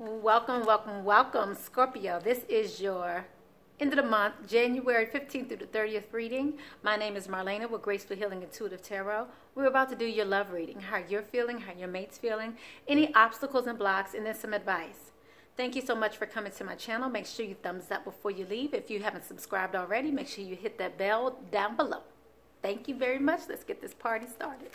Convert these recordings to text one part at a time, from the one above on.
Welcome, welcome, welcome, Scorpio. This is your end of the month, January 15th through the 30th reading. My name is Marlena with Graceful Healing Intuitive Tarot. We're about to do your love reading, how you're feeling, how your mate's feeling, any obstacles and blocks, and then some advice. Thank you so much for coming to my channel. Make sure you thumbs up before you leave. If you haven't subscribed already, make sure you hit that bell down below. Thank you very much. Let's get this party started.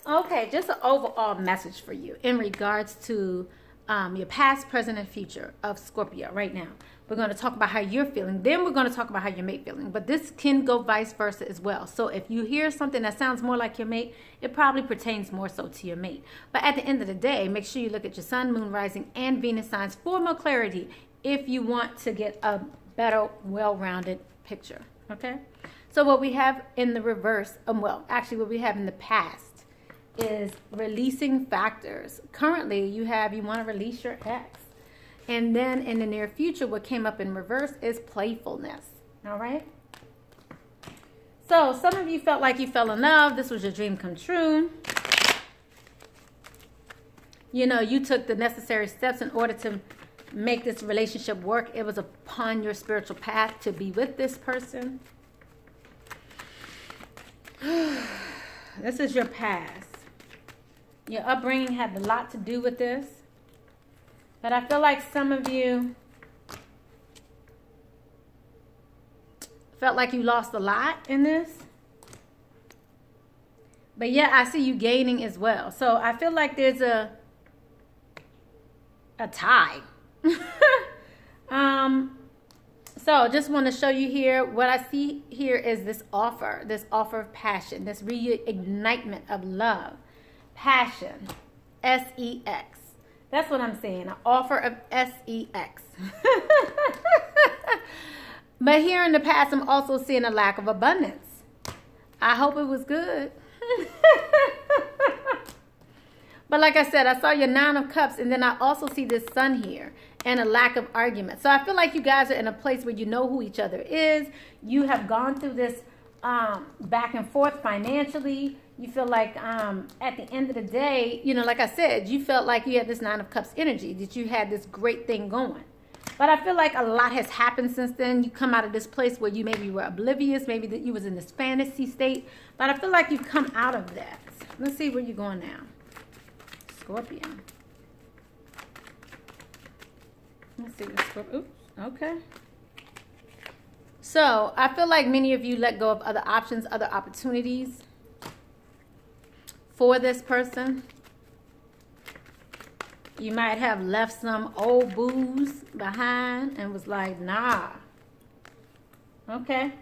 Okay, just an overall message for you in regards to your past, present, and future of Scorpio right now. We're going to talk about how you're feeling. Then we're going to talk about how your mate feeling. But this can go vice versa as well. So if you hear something that sounds more like your mate, it probably pertains more so to your mate. But at the end of the day, make sure you look at your sun, moon, rising, and Venus signs for more clarity if you want to get a better, well-rounded picture. Okay? So what we have in the reverse, well, actually what we have in the past is releasing factors. Currently, you want to release your ex. And then in the near future, what came up in reverse is playfulness. All right? So some of you felt like you fell in love. This was your dream come true. You know, you took the necessary steps in order to make this relationship work. It was upon your spiritual path to be with this person. This is your past. Your upbringing had a lot to do with this. But I feel like some of you felt like you lost a lot in this. But yeah, I see you gaining as well. So I feel like there's a tie. So just want to show you here, what I see here is this offer of passion, this reignitement of love. Passion, S-E-X. That's what I'm saying, an offer of S-E-X. But here in the past, I'm also seeing a lack of abundance. I hope it was good. But like I said, I saw your 9 of Cups, and then I also see this Sun here and a lack of argument. So I feel like you guys are in a place where you know who each other is. You have gone through this back and forth financially. You feel like at the end of the day, you know, like I said, you felt like you had this 9 of Cups energy, that you had this great thing going. But I feel like a lot has happened since then. You come out of this place where you maybe were oblivious, maybe that you was in this fantasy state. But I feel like you've come out of that. Let's see where you're going now. Scorpio. Let's see what Scorpio. Oops, okay. So I feel like many of you let go of other options, other opportunities for this person. You might have left some old booze behind and was like, nah. Okay.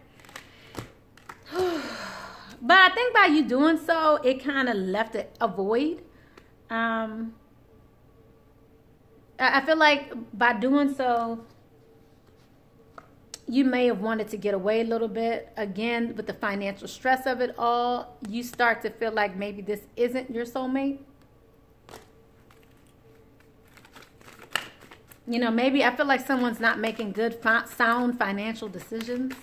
But I think by you doing so, it kind of left a void. I feel like by doing so, you may have wanted to get away a little bit. Again, with the financial stress of it all, you start to feel like maybe this isn't your soulmate. You know, maybe I feel like someone's not making good, sound financial decisions.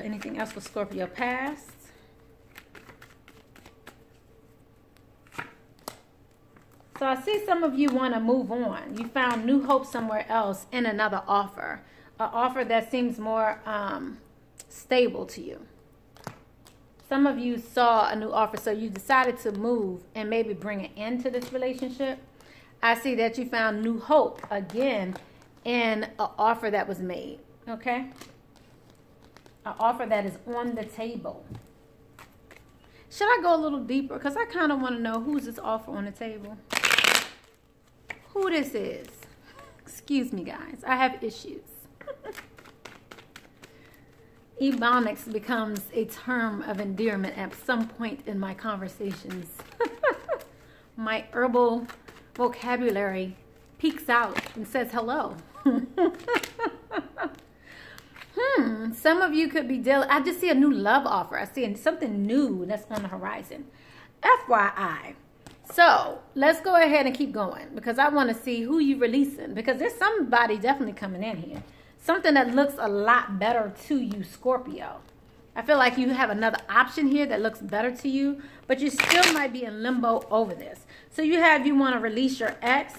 Anything else for Scorpio past? So I see some of you want to move on. You found new hope somewhere else in another offer. An offer that seems more stable to you. Some of you saw a new offer, so you decided to move and maybe bring an end to this relationship. I see that you found new hope again in an offer that was made. Okay? An offer that is on the table. Should I go a little deeper? Because I kind of want to know who's this offer on the table. Who this is. Excuse me, guys. I have issues. Ebonics becomes a term of endearment at some point in my conversations. My herbal vocabulary peeks out and says hello. Some of you could be dealing. I just see a new love offer. I see something new that's on the horizon. FYI. So let's go ahead and keep going, because I want to see who you're releasing, because there's somebody definitely coming in here. Something that looks a lot better to you, Scorpio. I feel like you have another option here that looks better to you, but you still might be in limbo over this. So you want to release your ex.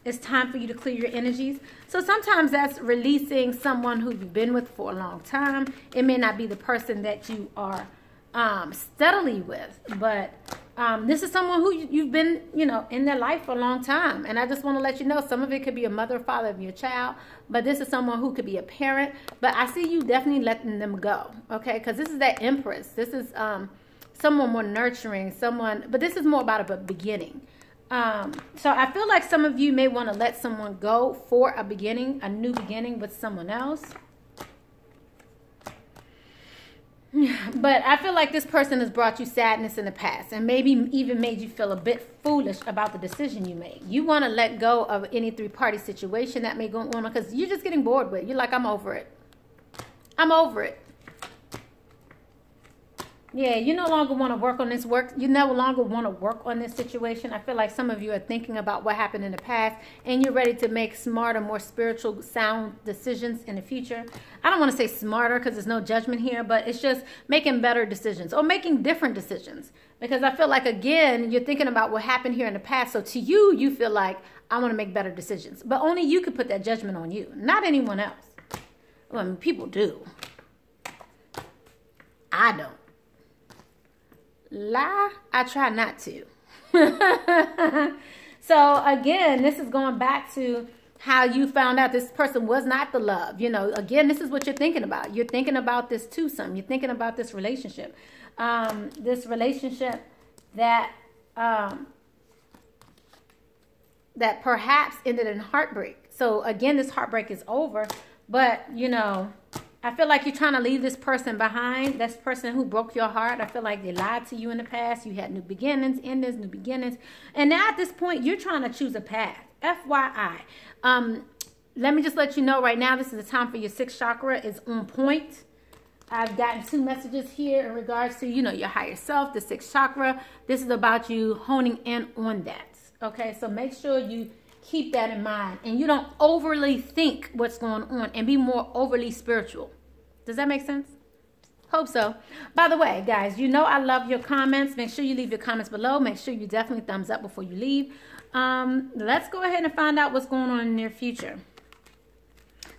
It's time for you to clear your energies. So sometimes that's releasing someone who you've been with for a long time. It may not be the person that you are steadily with, but this is someone who you've been, in their life for a long time. And I just want to let you know, some of it could be a mother or father of your child, but this is someone who could be a parent. But I see you definitely letting them go, okay? Because this is that Empress. This is someone more nurturing, but this is more about a beginning. So I feel like some of you may want to let someone go for a new beginning with someone else. But I feel like this person has brought you sadness in the past and maybe even made you feel a bit foolish about the decision you made. You want to let go of any three-party situation that may go on because you're just getting bored with it. You're like, I'm over it. I'm over it. Yeah, you no longer want to work on this work. You no longer want to work on this situation. I feel like some of you are thinking about what happened in the past and you're ready to make smarter, more spiritual, sound decisions in the future. I don't want to say smarter because there's no judgment here, but it's just making better decisions or making different decisions. Because I feel like, again, you're thinking about what happened here in the past. So to you, you feel like, I want to make better decisions. But only you could put that judgment on you, not anyone else. Well, I mean, people do. I don't. Lie, I try not to. So again, this is going back to how you found out this person was not the love. Again, this is what you're thinking about. You're thinking about this twosome. You're thinking about this relationship. This relationship that that perhaps ended in heartbreak. So again, this heartbreak is over, but I feel like you're trying to leave this person behind. This person who broke your heart. I feel like they lied to you in the past. You had new beginnings, endings, new beginnings. And now at this point, you're trying to choose a path. FYI. Let me just let you know right now, this is the time for your sixth chakra. It's on point. I've gotten 2 messages here in regards to, your higher self, the sixth chakra. This is about you honing in on that. Okay, so make sure you keep that in mind and you don't overly think what's going on and be more overly spiritual. Does that make sense? Hope so. By the way, guys, I love your comments. Make sure you leave your comments below. Make sure you definitely thumbs up before you leave. Let's go ahead and find out what's going on in the near future.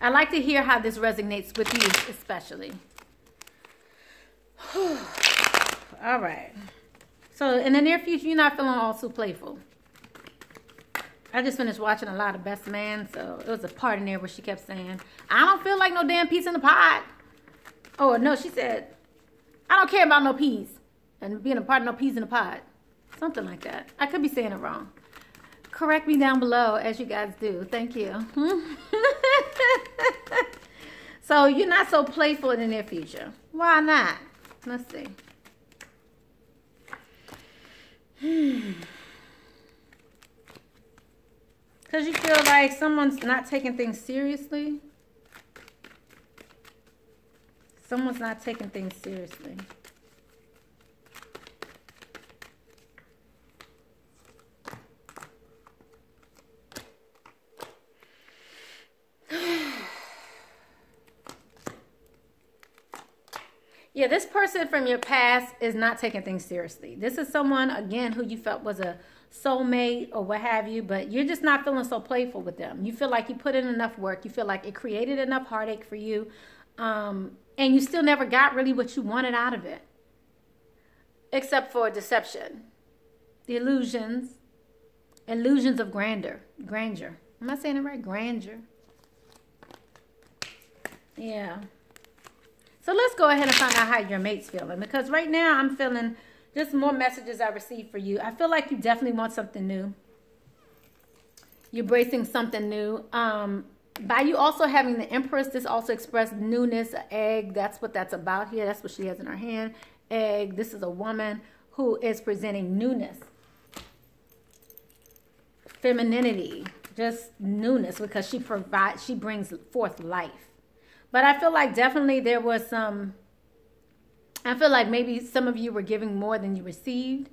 I'd like to hear how this resonates with you especially. All right. So in the near future, you're not feeling all too playful. I just finished watching a lot of Best Man, so it was a part in there where she kept saying, I don't feel like no damn peas in the pot. Oh, no, she said, I don't care about no peas. And being a part of no peas in the pot. Something like that. I could be saying it wrong. Correct me down below, as you guys do. Thank you. So you're not so playful in the near future. Why not? Let's see. Because you feel like someone's not taking things seriously. Someone's not taking things seriously. Yeah, this person from your past is not taking things seriously. This is someone, again, who you felt was a soulmate or what have you, but you're just not feeling so playful with them. You feel like you put in enough work. You feel like it created enough heartache for you, and you still never got really what you wanted out of it, except for deception, the illusions of grandeur. Am I saying it right? Grandeur. Yeah. So let's go ahead and find out how your mate's feeling, because right now I'm feeling just more messages I received for you. I feel like you definitely want something new. You're bracing something new. By you also having the Empress, this also expressed newness, an egg. That's what that's about here. That's what she has in her hand. Egg. This is a woman who is presenting newness. Femininity. Just newness, because she brings forth life. But I feel like definitely there was I feel like maybe some of you were giving more than you received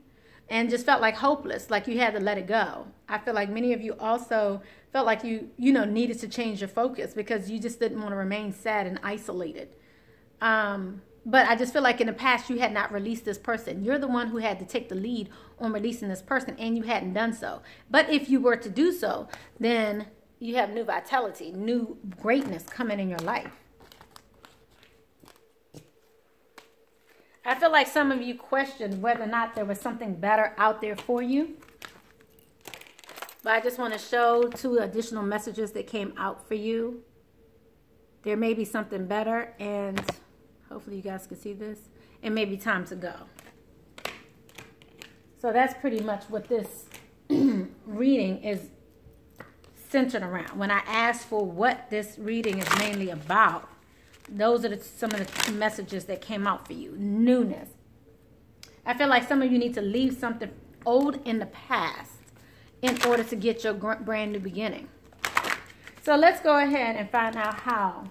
and just felt like hopeless, like you had to let it go. I feel like many of you also felt like you needed to change your focus because you just didn't want to remain sad and isolated. But I just feel like in the past you had not released this person. You're the one who had to take the lead on releasing this person, and you hadn't done so. But if you were to do so, then you have new vitality, new greatness coming in your life. I feel like some of you questioned whether or not there was something better out there for you. But I just want to show 2 additional messages that came out for you. There may be something better, and hopefully you guys can see this. It may be time to go. So that's pretty much what this reading is centered around. When I asked for what this reading is mainly about, those are some of the messages that came out for you. Newness. I feel like some of you need to leave something old in the past in order to get your brand new beginning. So let's go ahead and find out how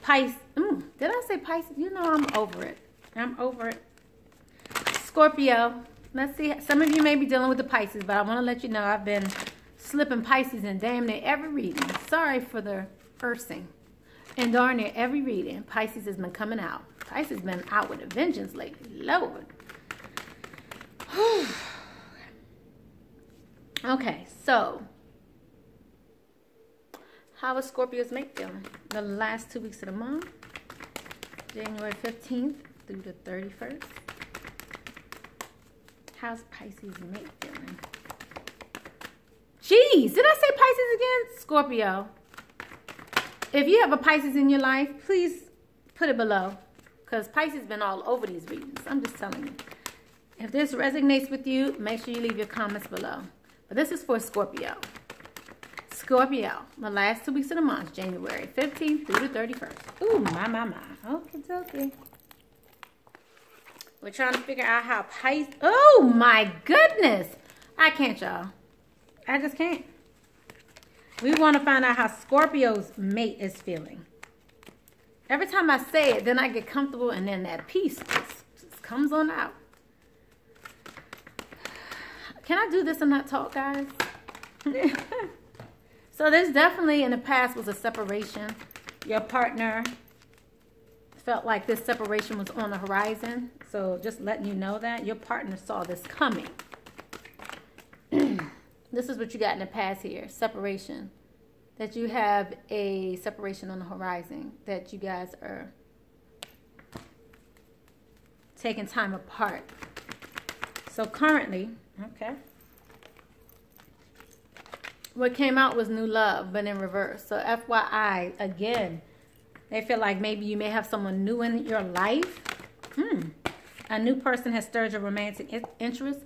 Pisces. Did I say Pisces? You know I'm over it. I'm over it. Scorpio. Let's see. Some of you may be dealing with the Pisces, but I want to let you know I've been slipping Pisces in damn near every reading. Sorry for the cursing. And darn near every reading, Pisces has been coming out. Pisces has been out with a vengeance lately. Lord. Okay, so how is Scorpio's mate feeling? The last 2 weeks of the month, January 15th through the 31st. How's Pisces' mate feeling? Jeez, did I say Pisces again? Scorpio. If you have a Pisces in your life, please put it below. Because Pisces been all over these readings. I'm just telling you. If this resonates with you, make sure you leave your comments below. But this is for Scorpio. Scorpio, the last 2 weeks of the month, January 15th through the 31st. Ooh, my. Okay. We're trying to figure out how Pisces... Oh, my goodness. I can't, y'all. I just can't. We want to find out how Scorpio's mate is feeling. Every time I say it, then I get comfortable, and then that peace just comes on out. Can I do this and not talk, guys? So there's definitely in the past was a separation. Your partner felt like this separation was on the horizon. So just letting you know that your partner saw this coming. This is what you got in the past here. Separation. That you have a separation on the horizon. That you guys are taking time apart. So currently, okay. What came out was new love, but in reverse. So FYI, again, they feel like maybe you may have someone new in your life. A new person has stirred your romantic interest.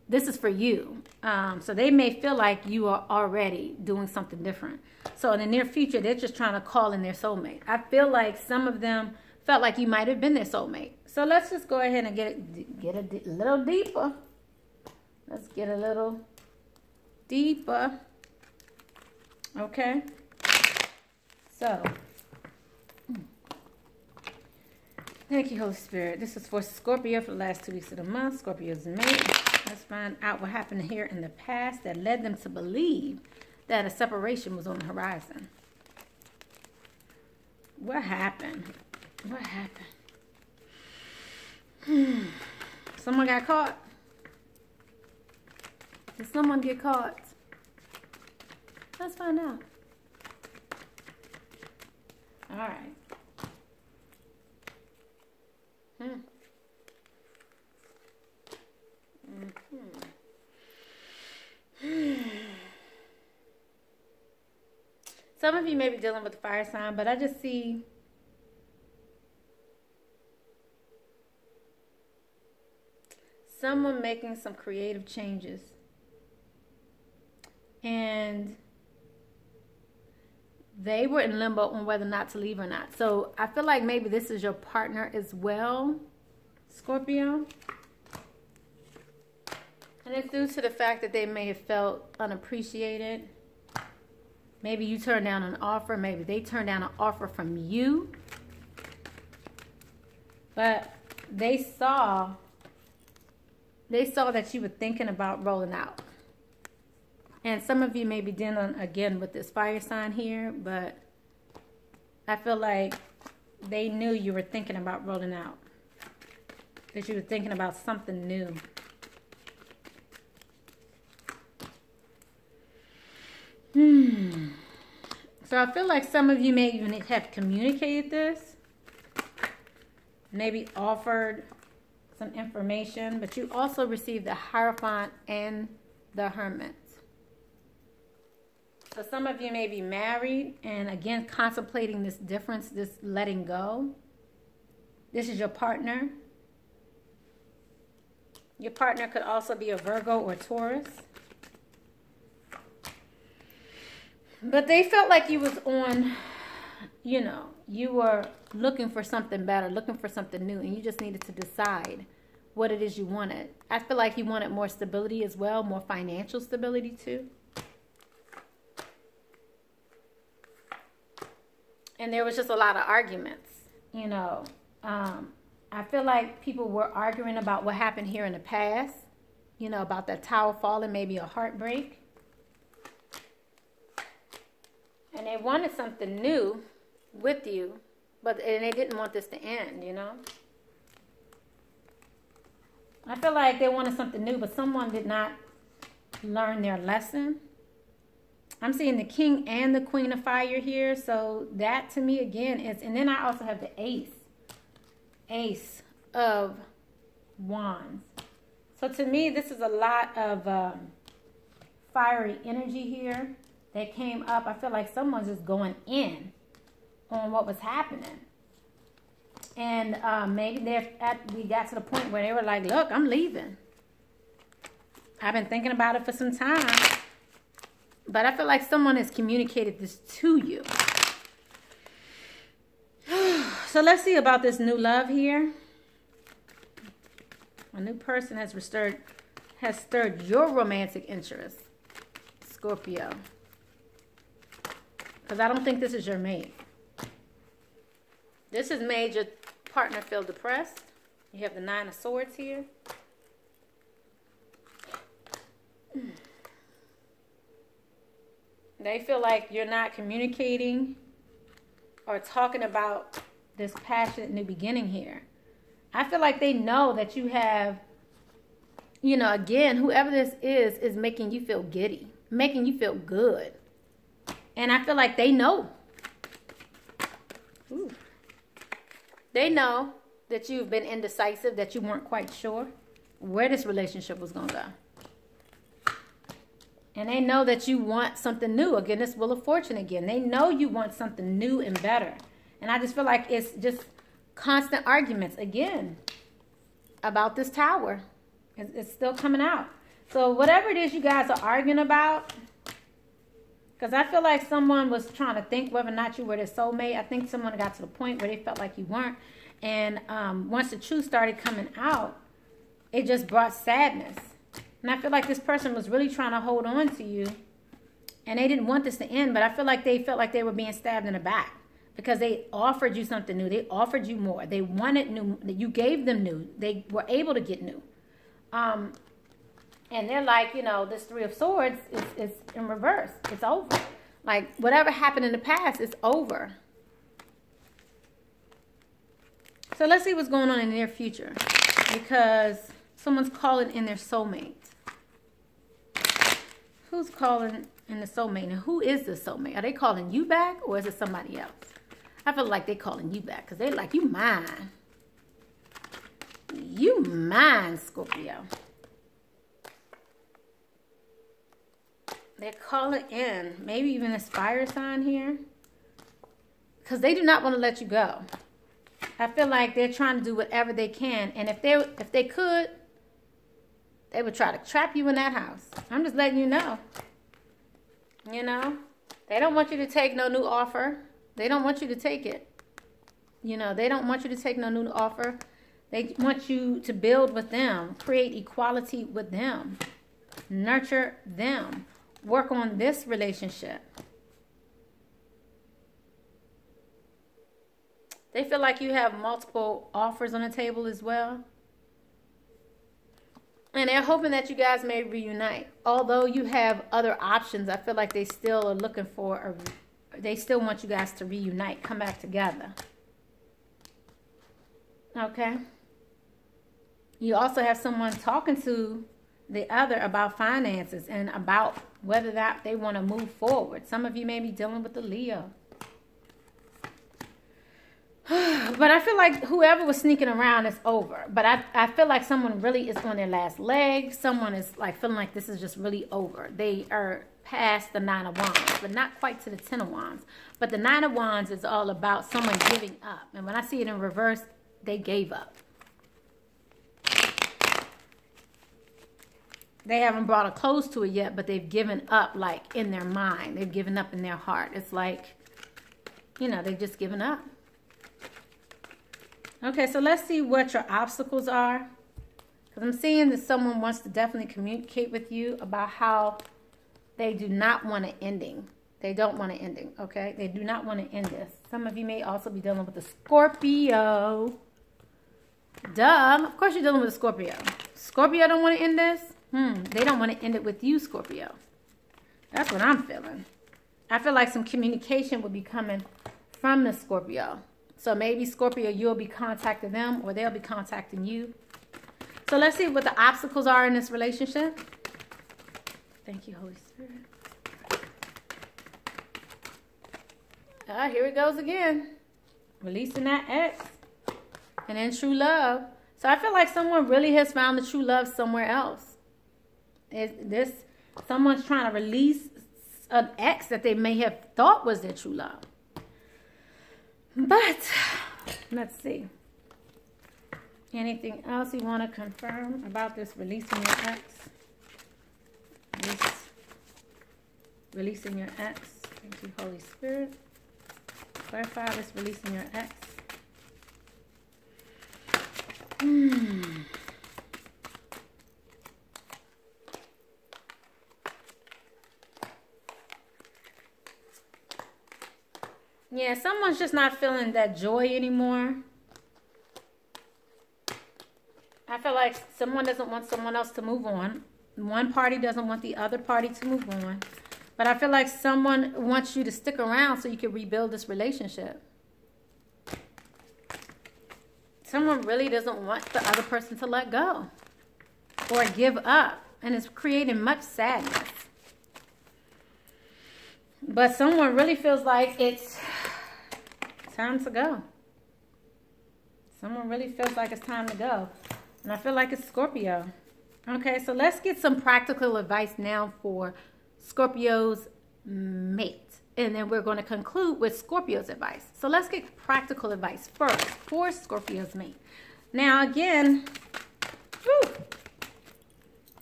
This is for you. So they may feel like you are already doing something different. So in the near future, they're just trying to call in their soulmate. I feel like some of them felt like you might have been their soulmate. So let's just go ahead and get a little deeper. Let's get a little deeper. Okay. So, thank you, Holy Spirit. This is for Scorpio for the last 2 weeks of the month. Scorpio's mate. Let's find out what happened here in the past that led them to believe that a separation was on the horizon. What happened? What happened? Someone got caught? Did someone get caught? Let's find out. All right. Some of you may be dealing with the fire sign, but I just see someone making some creative changes. And they were in limbo on whether or not to leave or not. So I feel like maybe this is your partner as well, Scorpio. And it's due to the fact that they may have felt unappreciated. Maybe you turned down an offer. Maybe they turned down an offer from you. But they saw that you were thinking about rolling out. And some of you may be dealing, again, with this fire sign here. But I feel like they knew you were thinking about rolling out. that you were thinking about something new. So I feel like some of you may even have communicated this. Maybe offered some information, but you also received the Hierophant and the Hermit. So some of you may be married and again contemplating this difference, this letting go. This is your partner. Your partner could also be a Virgo or Taurus. But they felt like you was on, you know, you were looking for something better, looking for something new, and you just needed to decide what it is you wanted. I feel like you wanted more stability as well, more financial stability too. And there was just a lot of arguments, you know. I feel like people were arguing about what happened here in the past, you know, about that tower falling, maybe a heartbreak. And they wanted something new with you, and they didn't want this to end, you know. I feel like they wanted something new, but someone did not learn their lesson. I'm seeing the King and the Queen of Fire here. So that to me again is, and then I also have the Ace of Wands. So to me, this is a lot of fiery energy here that came up. I feel like someone's just going in on what was happening. And maybe we got to the point where they were like, look, I'm leaving. I've been thinking about it for some time. But I feel like someone has communicated this to you. So let's see about this new love here. A new person has stirred your romantic interest, Scorpio. Because I don't think this is your mate. This has made your partner feel depressed. You have the Nine of Swords here. They feel like you're not communicating or talking about this passionate new beginning here. I feel like they know that you have, you know, again, whoever this is making you feel giddy, making you feel good. And I feel like they know. Ooh. They know that you've been indecisive, that you weren't quite sure where this relationship was going to go. And they know that you want something new. Again, this Wheel of Fortune again. They know you want something new and better. And I just feel like it's just constant arguments again about this tower. It's still coming out. So whatever it is you guys are arguing about, because I feel like someone was trying to think whether or not you were their soulmate. I think someone got to the point where they felt like you weren't. And once the truth started coming out, it just brought sadness. And I feel like this person was really trying to hold on to you. And they didn't want this to end. But I feel like they felt like they were being stabbed in the back. Because they offered you something new. They offered you more. They wanted new. You gave them new. They were able to get new. And they're like, you know, this Three of Swords is in reverse. It's over. Like, whatever happened in the past is over. So let's see what's going on in the near future. Because someone's calling in their soulmate. Who's calling in the soulmate? And who is the soulmate? Are they calling you back or is it somebody else? I feel like they're calling you back because they're like, you mine. You mine, Scorpio. They're calling in. Maybe even a fire sign here. Because they do not want to let you go. I feel like they're trying to do whatever they can. And if they could, they would try to trap you in that house. I'm just letting you know. You know? They don't want you to take no new offer. They don't want you to take it. You know, they don't want you to take no new offer. They want you to build with them. Create equality with them. Nurture them. Work on this relationship. They feel like you have multiple offers on the table as well. And they're hoping that you guys may reunite. Although you have other options, I feel like they still are looking for they still want you guys to reunite, come back together. Okay? You also have someone talking to the other about finances and about whether that they want to move forward. Some of you may be dealing with the Leo. But I feel like whoever was sneaking around is over. But I feel like someone really is on their last leg. Someone is like feeling like this is just really over. They are past the 9 of Wands, but not quite to the 10 of Wands. But the 9 of Wands is all about someone giving up. And when I see it in reverse, they gave up. They haven't brought a close to it yet, but they've given up, like, in their mind. They've given up in their heart. It's like, you know, they've just given up. Okay, so let's see what your obstacles are. Because I'm seeing that someone wants to definitely communicate with you about how they do not want an ending. They don't want an ending, okay? They do not want to end this. Some of you may also be dealing with a Scorpio. Duh, of course you're dealing with a Scorpio. Scorpio don't want to end this? They don't want to end it with you, Scorpio. That's what I'm feeling. I feel like some communication will be coming from the Scorpio. So maybe, Scorpio, you'll be contacting them or they'll be contacting you. So let's see what the obstacles are in this relationship. Thank you, Holy Spirit. Here it goes again. Releasing that ex. And then true love. So I feel like someone really has found the true love somewhere else. Someone's trying to release an ex that they may have thought was their true love. But let's see. Anything else you want to confirm about this releasing your ex? Releasing your ex. Thank you, Holy Spirit. Clarify this releasing your ex. Yeah, someone's just not feeling that joy anymore. I feel like someone doesn't want someone else to move on. One party doesn't want the other party to move on. But I feel like someone wants you to stick around so you can rebuild this relationship. Someone really doesn't want the other person to let go or give up. And it's creating much sadness. But someone really feels like it's time to go. Someone really feels like it's time to go. And I feel like it's Scorpio. Okay, so let's get some practical advice now for Scorpio's mate. And then we're going to conclude with Scorpio's advice. So let's get practical advice first for Scorpio's mate. Now, again,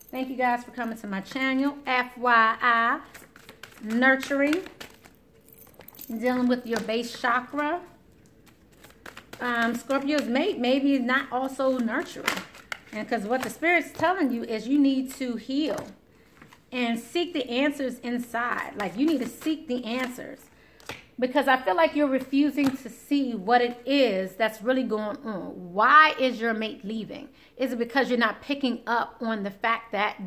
thank you guys for coming to my channel. FYI, nurturing, dealing with your base chakra. Scorpio's mate maybe not also nurturing. And because what the Spirit's telling you is you need to heal and seek the answers inside. Like, you need to seek the answers. Because I feel like you're refusing to see what it is that's really going on. Why is your mate leaving? Is it because you're not picking up on the fact that ...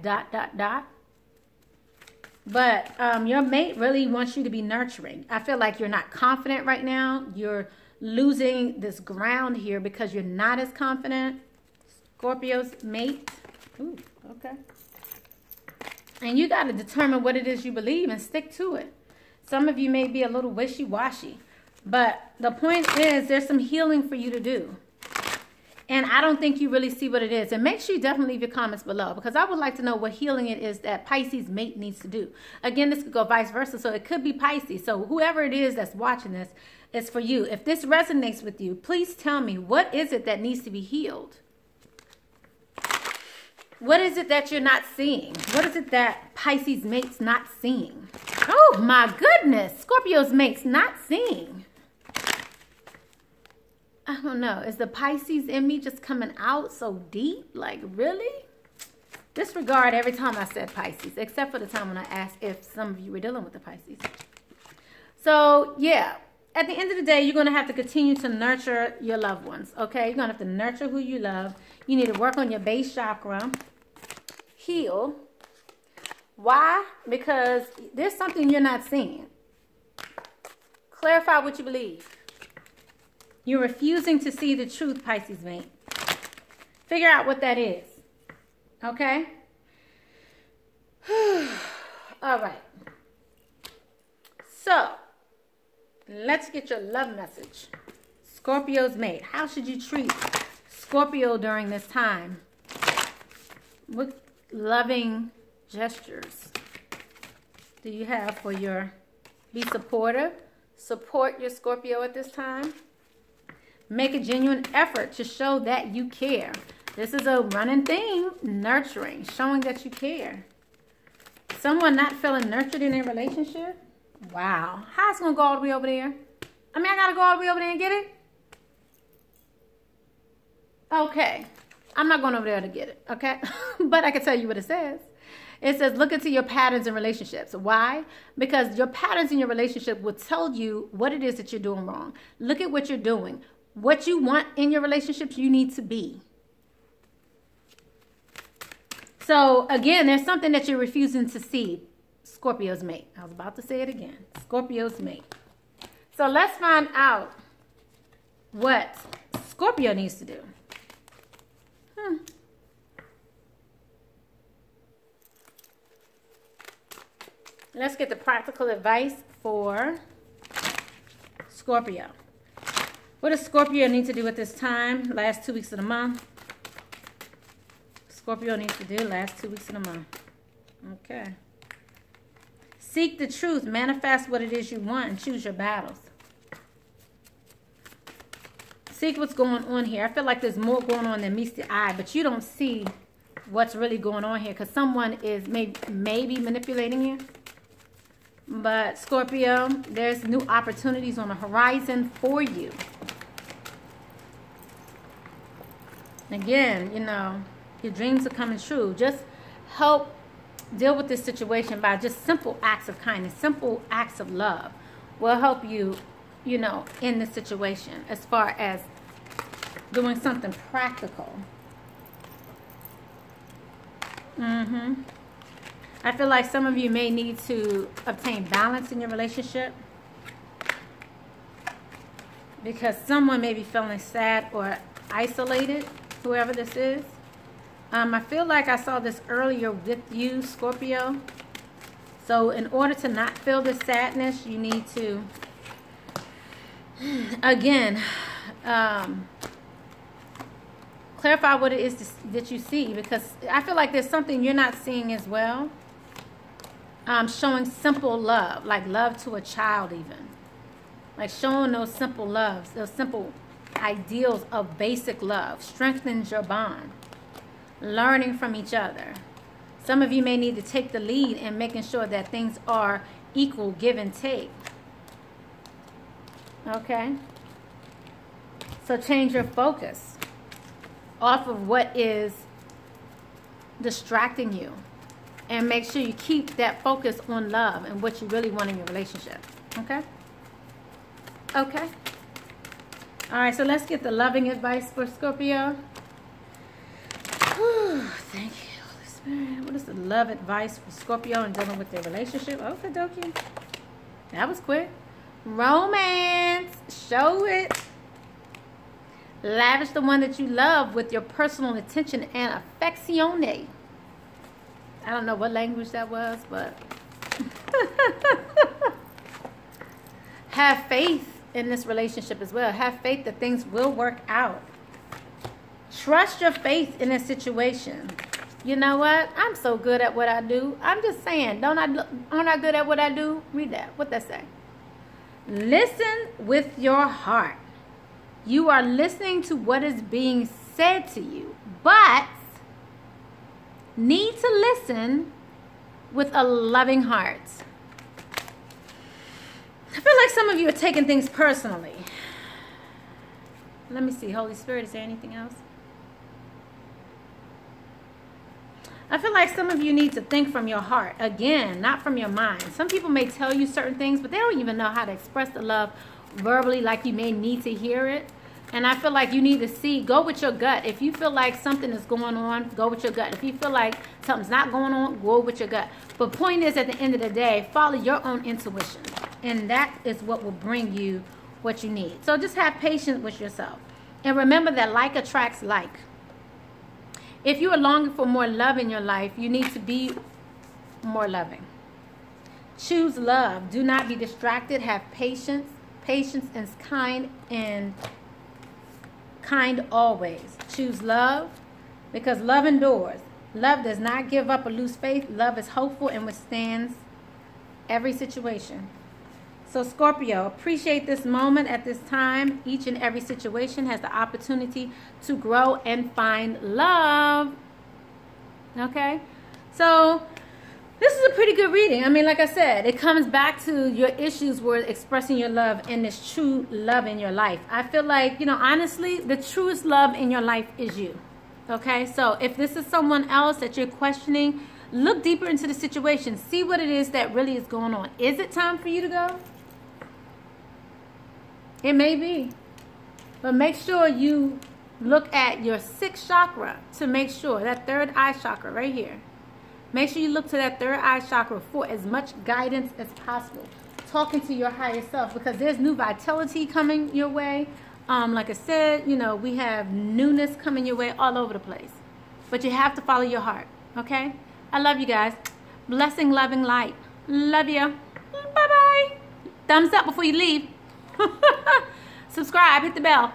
But your mate really wants you to be nurturing. I feel like you're not confident right now. You're losing this ground here because you're not as confident. Scorpio's mate. Ooh, okay. And you got to determine what it is you believe and stick to it. Some of you may be a little wishy-washy. But the point is there's some healing for you to do. And I don't think you really see what it is. And make sure you definitely leave your comments below, because I would like to know what healing it is that Pisces mate needs to do. Again, this could go vice versa. So it could be Pisces. So whoever it is that's watching this, it's for you. If this resonates with you, please tell me, what is it that needs to be healed? What is it that you're not seeing? What is it that Pisces mate's not seeing? Oh my goodness. Scorpio's mate's not seeing. I don't know. Is the Pisces in me just coming out so deep? Like, really? Disregard every time I said Pisces, except for the time when I asked if some of you were dealing with the Pisces. So, yeah. At the end of the day, you're going to have to continue to nurture your loved ones, okay? You're going to have to nurture who you love. You need to work on your base chakra. Heal. Why? Because there's something you're not seeing. Clarify what you believe. You're refusing to see the truth, Pisces mate. Figure out what that is. Okay? All right. So, let's get your love message. Scorpio's mate. How should you treat Scorpio during this time? What loving gestures do you have for your... Be supportive. Support your Scorpio at this time. Make a genuine effort to show that you care. This is a running thing. Nurturing. Showing that you care. Someone not feeling nurtured in a relationship? Wow. How it's going to go all the way over there? I mean, I got to go all the way over there and get it? Okay. I'm not going over there to get it, okay? But I can tell you what it says. It says, look into your patterns in relationships. Why? Because your patterns in your relationship will tell you what it is that you're doing wrong. Look at what you're doing. What you want in your relationships, you need to be. So, again, there's something that you're refusing to see. Scorpio's mate. I was about to say it again. Scorpio's mate. So, let's find out what Scorpio needs to do. Let's get the practical advice for Scorpio. What does Scorpio need to do at this time? Last 2 weeks of the month. Scorpio needs to do last 2 weeks of the month. Okay. Seek the truth. Manifest what it is you want and choose your battles. Seek what's going on here. I feel like there's more going on than meets the eye, but you don't see what's really going on here because someone is maybe manipulating you. But Scorpio, there's new opportunities on the horizon for you. Again, you know, your dreams are coming true. Just help deal with this situation by just simple acts of kindness, simple acts of love will help you, you know, in this situation as far as doing something practical. I feel like some of you may need to obtain balance in your relationship because someone may be feeling sad or isolated, whoever this is. I feel like I saw this earlier with you, Scorpio. So in order to not feel this sadness, you need to, again, clarify what it is that you see, because I feel like there's something you're not seeing as well. Showing simple love, like love to a child even. Like showing those simple loves, those simple ideals of basic love strengthens your bond. Learning from each other. Some of you may need to take the lead in making sure that things are equal, give and take. Okay? So change your focus off of what is distracting you. And make sure you keep that focus on love and what you really want in your relationship. Okay? Okay. All right, so let's get the loving advice for Scorpio. Whew, thank you, Holy Spirit. What is the love advice for Scorpio in dealing with their relationship? Okay, dokie. That was quick. Romance. Show it. Lavish the one that you love with your personal attention and affection. I don't know what language that was, but have faith in this relationship as well. Have faith that things will work out. Trust your faith in a situation. You know what? I'm so good at what I do. I'm just saying, aren't I good at what I do? Read that. What that say? Listen with your heart. You are listening to what is being said to you, but need to listen with a loving heart. I feel like some of you are taking things personally. Let me see. Holy Spirit, is there anything else? I feel like some of you need to think from your heart. Again, not from your mind. Some people may tell you certain things, but they don't even know how to express the love verbally like you may need to hear it. And I feel like you need to go with your gut. If you feel like something is going on, go with your gut. If you feel like something's not going on, go with your gut. But point is, at the end of the day, follow your own intuition. And that is what will bring you what you need. So just have patience with yourself. And remember that like attracts like. If you are longing for more love in your life, you need to be more loving. Choose love. Do not be distracted. Have patience. Patience is kind always. Choose love, because love endures. Love does not give up or lose faith. Love is hopeful and withstands every situation. So Scorpio, appreciate this moment at this time. Each and every situation has the opportunity to grow and find love. Okay? So this is a pretty good reading. I mean, like I said, it comes back to your issues with expressing your love and this true love in your life. I feel like, you know, honestly, the truest love in your life is you. Okay? So if this is someone else that you're questioning, look deeper into the situation. See what it is that really is going on. Is it time for you to go? It may be. But make sure you look at your 6th chakra to make sure, that third eye chakra right here. Make sure you look to that third eye chakra for as much guidance as possible. Talking to your higher self, because there's new vitality coming your way. Like I said, you know, we have newness coming your way all over the place. But you have to follow your heart, okay? I love you guys. Blessing, loving, light. Love you. Bye-bye. Thumbs up before you leave. Subscribe, hit the bell.